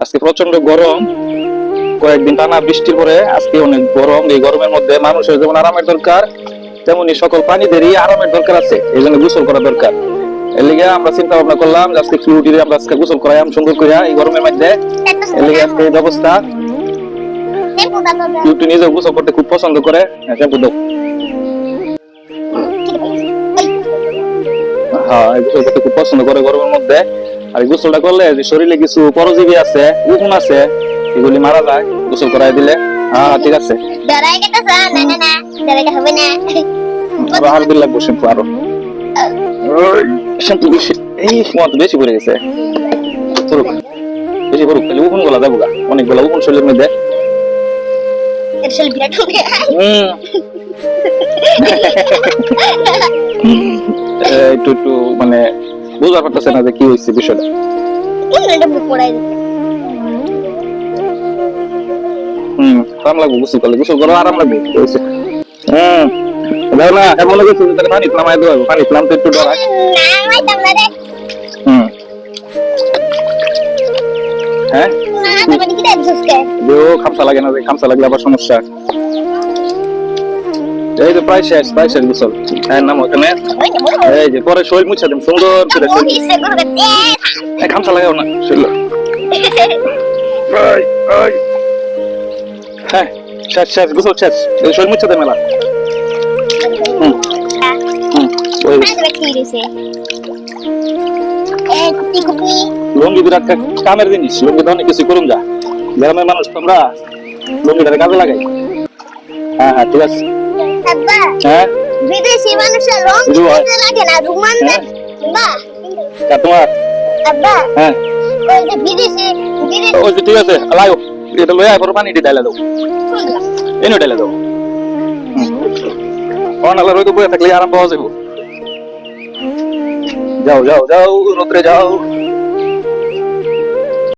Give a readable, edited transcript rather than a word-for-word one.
আজকে প্রচন্ড গরম, কয়েকদিন টানা বৃষ্টির পরে আজকে অনেক গরম। এই গরমের মধ্যে মানুষের যেমন আরামের দরকার, তেমনি সকল প্রাণীদেরই আরামের দরকার আছে। এই জন্য গোসল করা দরকার। এর লিগে আমরা চিন্তা ভাবনা করলাম যে আজকে কিউটিরে আমরা আজকে গোসল করাই সুন্দর করে এই গরমের মধ্যে। এর লিগে আজকে এই ব্যবস্থা। কিউটি নিজেও গোসল করতে খুব পছন্দ করে। শ্যাম্পু দাও। হ্যাঁ, গোসল করতে খুব পছন্দ করে গরমের মধ্যে। আর গোসলটা করলে যে শরীরে কিছু পরজীবী আছে, উকুন আছে, এগুলি মারা যায় গোসল করাই দিলে। হ্যাঁ ঠিক আছে। আরো আর বিল লাগবো শ্যাম্পু আরো। শ্যাম্পু বেশি এই মত বেশি পড়ে গেছে। চলুক বেশি পড়ুক, তাহলে উকুন গুলা যাবো গা। অনেকগুলা উকুন শরীরের মধ্যে। একটু একটু মানে বুঝতে পারতেছে না যে কি হয়েছে বিষয়টা। আরাম লাগবে গোসল করলে, গোসল করো আরাম লাগবে। দাও না এমন কিছু পানি নামাই দেবো, পানি নাম তো একটু ডরায়। হ্যাঁ খামসা লাগে না, খামসা লাগলে আবার সমস্যা। এই যে প্রায় শেষ গোসল। হ্যাঁ নাম ওখানে এই যে পরে শরীর মুছা দেন সুন্দর করে। খামসা লাগাও না শরীর। হ্যাঁ শেষ শেষ গোসল শেষ, শরীর মুছা দেন মেলা। লুঙ্গি বিরাট কামের জিনিস, লুঙ্গি তো অনেক কিছু করুন যা। গ্রামের মানুষ তোমরা লুঙ্গিটারে কাজে লাগাই। হ্যাঁ হ্যাঁ ঠিক আছে। হ্যাঁ বিদেশি মানুষের রং দিতে লাগে না, রুমান বাহ তোমার হ্যাঁ ওই যে বিদেশি ওই ঠিক আছে লাও এটা লয়া পর পানি দি ডালা দাও, এনে ডালা দাও। অনালা রইতো বয়ে থাকলে আরাম পাওয়া যাবে। যাও যাও যাও রোদ্রে যাও।